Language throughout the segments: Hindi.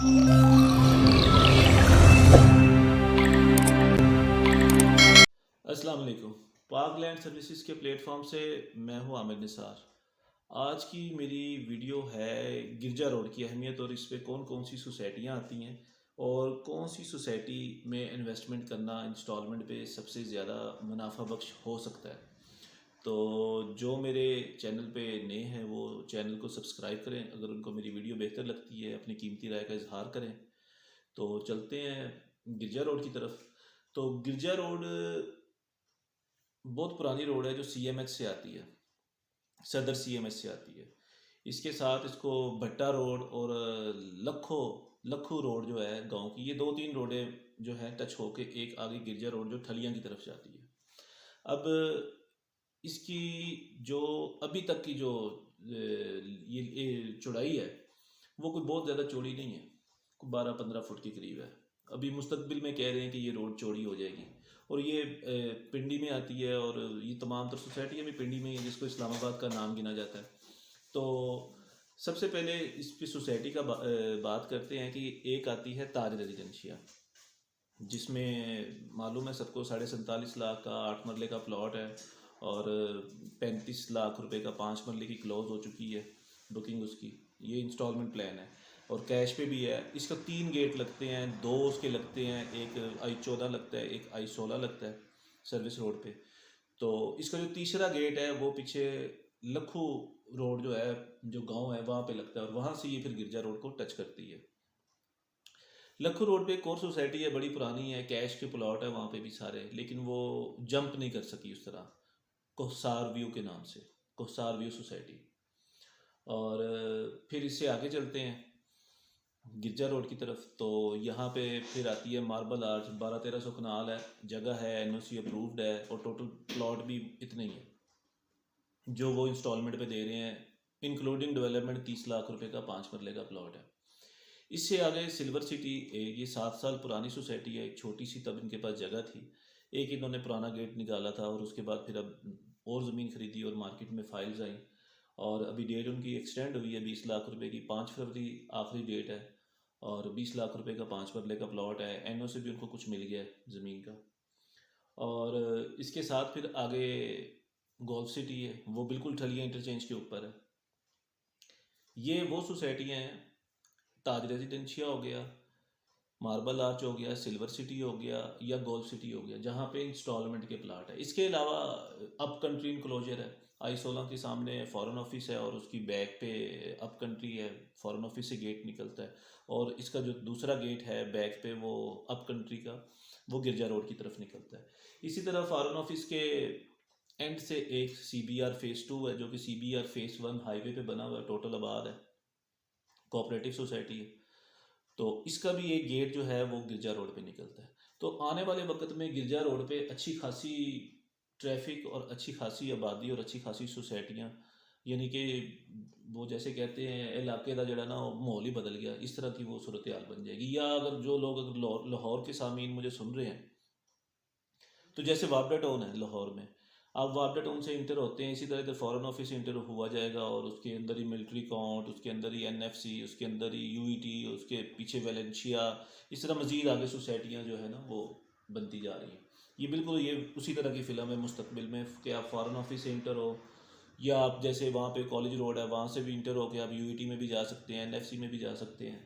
अस्सलाम वालेकुम। पाक लैंड सर्विसेज के प्लेटफॉर्म से मैं हूं आमिर निसार। आज की मेरी वीडियो है गिरजा रोड की अहमियत और इस पे कौन कौन सी सोसाइटियां आती हैं और कौन सी सोसाइटी में इन्वेस्टमेंट करना इंस्टॉलमेंट पे सबसे ज़्यादा मुनाफा बख्श हो सकता है। तो जो मेरे चैनल पे नए हैं वो चैनल को सब्सक्राइब करें, अगर उनको मेरी वीडियो बेहतर लगती है अपनी कीमती राय का इजहार करें। तो चलते हैं गिरजा रोड की तरफ। तो गिरजा रोड बहुत पुरानी रोड है जो सीएमएच से आती है, सदर सीएमएच से आती है। इसके साथ इसको भट्टा रोड और लखो लखू रोड जो है गांव की, ये दो तीन रोडें जो है टच होके एक आगे गिरजा रोड जो ठलियां की तरफ जाती है। अब इसकी जो अभी तक की जो ये चौड़ाई है वो कोई बहुत ज़्यादा चौड़ी नहीं है, कोई 12-15 फुट के करीब है। अभी मुस्तकबिल में कह रहे हैं कि ये रोड चौड़ी हो जाएगी और ये पिंडी में आती है और ये तमाम तर सोसाइटियाँ भी पिंडी में ही है जिसको इस्लामाबाद का नाम गिना जाता है। तो सबसे पहले इस पे सोसाइटी का बात करते हैं कि एक आती है ताज रेजिडेंशिया, जिसमें मालूम है सबको 47.5 लाख का 8 मरले का प्लॉट है और 35 लाख रुपए का 5 मरले की क्लोज हो चुकी है बुकिंग उसकी। ये इंस्टॉलमेंट प्लान है और कैश पे भी है। इसका 3 गेट लगते हैं, 2 उसके लगते हैं, एक I-14 लगता है, एक I-16 लगता है सर्विस रोड पे। तो इसका जो तीसरा गेट है वो पीछे लखू रोड जो है, जो गांव है वहाँ पे लगता है और वहाँ से ये फिर गिरजा रोड को टच करती है। लखू रोड पे एक और सोसाइटी है, बड़ी पुरानी है, कैश के प्लॉट है वहाँ पे भी सारे, लेकिन वो जंप नहीं कर सकी उस तरह, कोहसार व्यू के नाम से, कोहसार व्यू सोसाइटी। और फिर इससे आगे चलते हैं गिरजा रोड की तरफ। तो यहाँ पे फिर आती है मार्बल आर्च, 1200-1300 कनाल है, जगह है, एनओसी अप्रूव्ड है और टोटल प्लॉट भी इतने ही है जो वो इंस्टॉलमेंट पे दे रहे हैं। इंक्लूडिंग डेवलपमेंट 30 लाख रुपए का 5 मरले का प्लॉट है। इससे आगे सिल्वर सिटी, ये 7 साल पुरानी सोसाइटी है, एक छोटी सी तब इनके पास जगह थी, एक इन्होंने पुराना गेट निकाला था और उसके बाद फिर अब और ज़मीन खरीदी और मार्केट में फाइल्स आई और अभी डेट उनकी एक्सटेंड हुई है 20 लाख रुपए की। 5 फरवरी आखिरी डेट है और 20 लाख रुपए का 5 मरले का प्लॉट है। एनओ से भी उनको कुछ मिल गया है ज़मीन का। और इसके साथ फिर आगे गोल्फ सिटी है, वो बिल्कुल ठलिया इंटरचेंज के ऊपर है। ये वो सोसाइटियाँ हैं, ताज रेजिडेंशिया हो गया, मार्बल आर्च हो गया, सिल्वर सिटी हो गया या गोल्फ सिटी हो गया, जहाँ पे इंस्टॉलमेंट के प्लाट है। इसके अलावा अप कंट्री इनक्लोजर है, I-16 के सामने फॉरेन ऑफिस है और उसकी बैक पे अप कंट्री है, फॉरेन ऑफिस से गेट निकलता है और इसका जो दूसरा गेट है बैक पे वो अप कंट्री का, वो गिरजा रोड की तरफ निकलता है। इसी तरह फॉरेन ऑफिस के एंड से एक CBR फेज़ 2 है जो कि CBR फेज़ 1 हाईवे पे बना हुआ है, टोटल आबाद है, कोऑपरेटिव सोसाइटी है। तो इसका भी एक गेट जो है वो गिरजा रोड पे निकलता है। तो आने वाले वक्त में गिरजा रोड पे अच्छी खासी ट्रैफिक और अच्छी खासी आबादी और अच्छी खासी सोसाइटियाँ, यानी कि वो जैसे कहते हैं इलाके का जड़ा ना वो माहौल ही बदल गया, इस तरह की वो सूरत हाल बन जाएगी। या अगर जो लोग अगर लाहौर के सामीन मुझे सुन रहे हैं, तो जैसे वापडा टाउन है लाहौर में, आप वापडा टाउन से इंटर होते हैं, इसी तरह इधर फॉरेन ऑफिस से इंटर हुआ जाएगा और उसके अंदर ही मिलिट्री काउंट, उसके अंदर ही NFC, उसके अंदर ही UET, उसके पीछे वेलेंशिया, इस तरह मज़ीद आगे सोसाइटियाँ जो है ना वो बनती जा रही हैं। ये बिल्कुल ये उसी तरह की फ़िल्म है मुस्तकबिल में कि आप फॉरेन ऑफिस से इंटर हो या आप जैसे वहाँ पे कॉलेज रोड है वहाँ से भी इंटर हो के आप UET में भी जा सकते हैं, NFC में भी जा सकते हैं।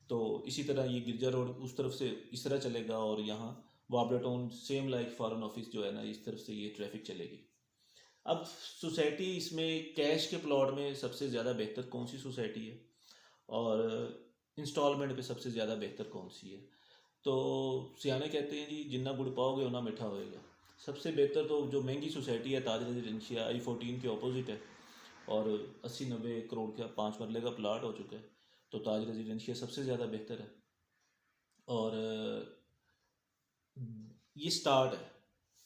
तो इसी तरह ये गिरजा रोड उस तरफ से इस तरह चलेगा और यहाँ वापडा town same like foreign office जो है ना इस तरफ से ये ट्रैफिक चलेगी। अब सोसाइटी इसमें कैश के प्लॉट में सबसे ज़्यादा बेहतर कौन सी सोसाइटी है और इंस्टॉलमेंट पे सबसे ज़्यादा बेहतर कौन सी है? तो सियाने कहते हैं जी जिन्ना गुड़ पाओगे उतना मीठा होएगा। सबसे बेहतर तो जो महंगी सोसाइटी है ताज रेजिडेंशिया I-14 के ऑपोजिट है और 80-90 करोड़ का 5 मरले का प्लाट हो चुका है। तो ताज रेजिडेंशिया सबसे ज़्यादा बेहतर है और ये स्टार्ट है।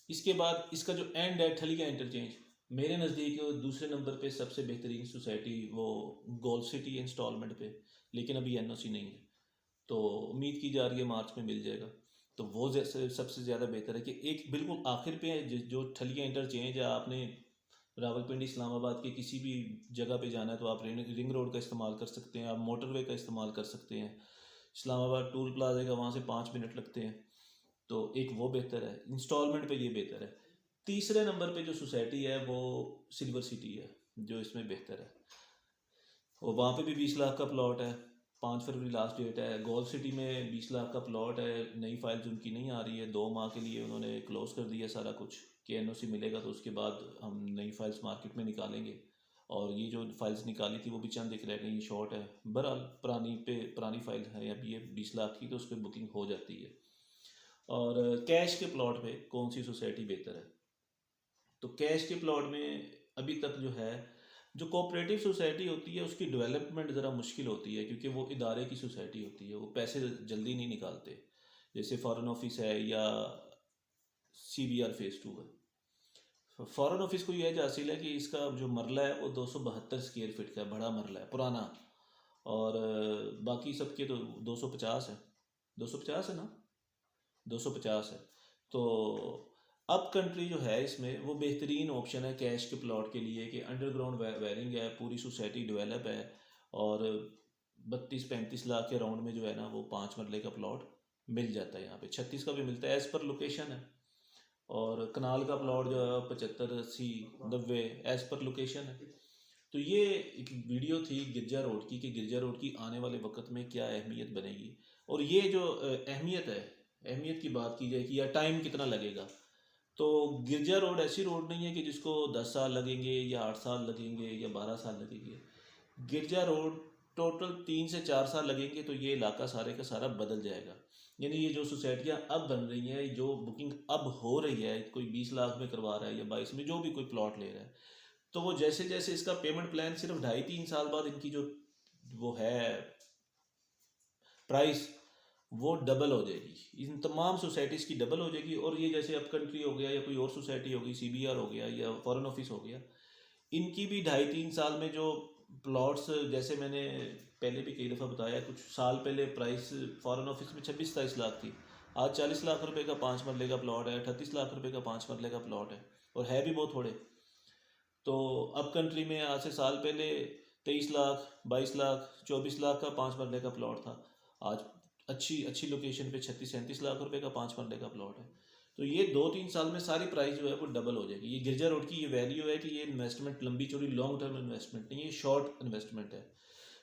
इसके बाद इसका जो एंड है ठलिया इंटरचेंज, मेरे नज़दीक दूसरे नंबर पे सबसे बेहतरीन सोसाइटी वो गोल्फ सिटी है इंस्टॉलमेंट पे, लेकिन अभी NOC नहीं है, तो उम्मीद की जा रही है मार्च में मिल जाएगा। तो वो जैसे सबसे ज़्यादा बेहतर है कि एक बिल्कुल आखिर पे है जो ठलिया इंटरचेंज है, आपने रावलपिंडी इस्लामाबाद के किसी भी जगह पे जाना है तो आप रिंग रोड का इस्तेमाल कर सकते हैं, आप मोटरवे का इस्तेमाल कर सकते हैं। इस्लामाबाद टूल प्लाजा का वहाँ से 5 मिनट लगते हैं, तो एक वो बेहतर है। इंस्टॉलमेंट पे ये बेहतर है। तीसरे नंबर पे जो सोसाइटी है वो सिल्वर सिटी है, जो इसमें बेहतर है। और वहाँ पे भी 20 लाख का प्लॉट है, 5 फरवरी लास्ट डेट है। गोल्फ सिटी में 20 लाख का प्लॉट है, नई फाइल्स उनकी नहीं आ रही है, 2 माह के लिए उन्होंने क्लोज कर दिया सारा कुछ कि एनओसी मिलेगा तो उसके बाद हम नई फाइल्स मार्केट में निकालेंगे। और ये जो फाइल्स निकाली थी वो भी चंद एक रह गई, शॉर्ट है। बहरहाल पुरानी फाइल है अभी ये 20 लाख की, तो उस पर बुकिंग हो जाती है। और कैश के प्लॉट पे कौन सी सोसाइटी बेहतर है? तो कैश के प्लॉट में अभी तक जो है, जो कोऑपरेटिव सोसाइटी होती है उसकी डेवलपमेंट ज़रा मुश्किल होती है, क्योंकि वो इदारे की सोसाइटी होती है, वो पैसे जल्दी नहीं निकालते। जैसे फॉरेन ऑफिस है या CBR फेज़ 2 है। फॉरेन ऑफिस को ये हासिल है कि इसका जो मरला है वो 272 स्क्वायर फीट का है, बड़ा मरला है, पुराना। और बाकी सबके तो 250 है, 250 है ना, 250 है। तो अप कंट्री जो है इसमें वो बेहतरीन ऑप्शन है कैश के प्लॉट के लिए, कि अंडरग्राउंड वायरिंग है, पूरी सोसाइटी डेवलप है। और 32-35 लाख के राउंड में जो है ना वो 5 मरले का प्लॉट मिल जाता है। यहाँ पे 36 का भी मिलता है, एज़ पर लोकेशन है। और कनाल का प्लॉट जो है 75-80-90 एज़ पर लोकेशन है। तो ये एक वीडियो थी गिरजा रोड की, कि गिरजा रोड की आने वाले वक्त में क्या अहमियत बनेगी। और ये जो अहमियत है, अहमियत की बात की जाए कि या टाइम कितना लगेगा, तो गिरजा रोड ऐसी रोड नहीं है कि जिसको 10 साल लगेंगे या 8 साल लगेंगे या 12 साल लगेंगे। गिरजा रोड टोटल 3 से 4 साल लगेंगे तो ये इलाका सारे का सारा बदल जाएगा। यानी ये जो सोसाइटियाँ अब बन रही हैं, जो बुकिंग अब हो रही है, कोई 20 लाख में करवा रहा है या 22 में, जो भी कोई प्लॉट ले रहा है, तो वो जैसे जैसे इसका पेमेंट प्लान सिर्फ 2.5-3 साल बाद इनकी जो वो है प्राइस, वो डबल हो जाएगी। इन तमाम सोसाइटीज़ की डबल हो जाएगी। और ये जैसे अप कंट्री हो गया या कोई और सोसाइटी होगी, CBR हो गया या फॉरेन ऑफिस हो गया, इनकी भी 2.5-3 साल में जो प्लॉट्स, जैसे मैंने पहले भी कई दफ़ा बताया, कुछ साल पहले प्राइस फॉरेन ऑफिस में 26-27 लाख थी, आज 40 लाख रुपए का 5 मरले का प्लॉट है, 38 लाख रुपए का 5 मरले का प्लॉट है, और है भी बहुत थोड़े। तो अप कंट्री में आज से साल पहले 23 लाख, 22 लाख, 24 लाख का 5 मरले का प्लॉट था, आज अच्छी अच्छी लोकेशन पे 36-37 लाख रुपए का 5 मरले का प्लॉट है। तो ये 2-3 साल में सारी प्राइस जो है वो डबल हो जाएगी। ये गिरजा रोड की ये वैल्यू है कि ये इन्वेस्टमेंट लंबी चौड़ी लॉन्ग टर्म इन्वेस्टमेंट नहीं है, शॉर्ट इन्वेस्टमेंट है।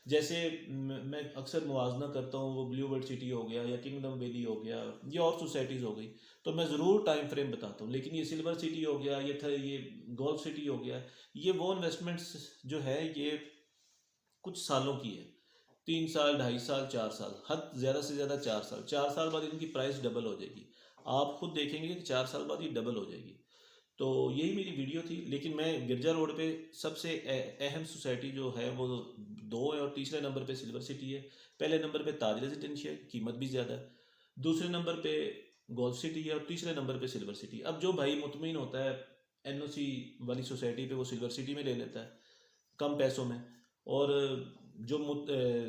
जैसे मैं अक्सर मुआवजा करता हूँ, वो ब्लू वर्ल्ड सिटी हो गया या किंगडम वैली हो गया, ये और सोसाइटीज़ हो गई, तो मैं ज़रूर टाइम फ्रेम बताता हूँ। लेकिन ये सिल्वर सिटी हो गया, ये गोल्फ सिटी हो गया, ये वो इन्वेस्टमेंट्स जो है ये कुछ सालों की है, 3 साल, 2.5 साल, 4 साल, हद ज़्यादा से ज़्यादा 4 साल। 4 साल बाद इनकी प्राइस डबल हो जाएगी। आप खुद देखेंगे कि 4 साल बाद ये डबल हो जाएगी। तो यही मेरी वीडियो थी। लेकिन मैं गिरजा रोड पे सबसे अहम सोसाइटी जो है वो दो है, और तीसरे नंबर पे सिल्वर सिटी है। पहले नंबर पे ताज रेजिडेंशियल, कीमत भी ज़्यादा है। दूसरे नंबर पे गोल्फ सिटी है, और तीसरे नंबर पे सिल्वर सिटी। अब जो भाई मुतमिन होता है एनओसी वाली सोसाइटी पे, वो सिल्वर सिटी में ले लेता है कम पैसों में। और जो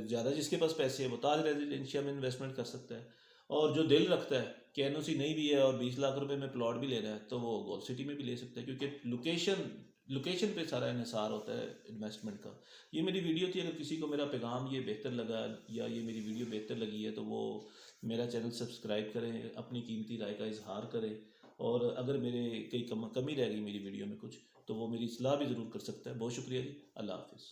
ज़्यादा जिसके पास पैसे है वो ताज रेजिडेंशियल में इन्वेस्टमेंट कर सकता है। और जो दिल रखता है कि एनओसी नहीं भी है और 20 लाख रुपए में प्लॉट भी ले रहा है, तो वो गोल्फ सिटी में भी ले सकता है, क्योंकि लोकेशन पे सारा इन्हिसार होता है इन्वेस्टमेंट का। ये मेरी वीडियो थी। अगर किसी को मेरा पैगाम ये बेहतर लगा या ये मेरी वीडियो बेहतर लगी है, तो वो मेरा चैनल सब्सक्राइब करें, अपनी कीमती राय का इजहार करें। और अगर मेरे कई कमी रह गई मेरी वीडियो में कुछ, तो वो मेरी सलाह भी ज़रूर कर सकता है। बहुत शुक्रिया जी, अल्लाह हाफिज़।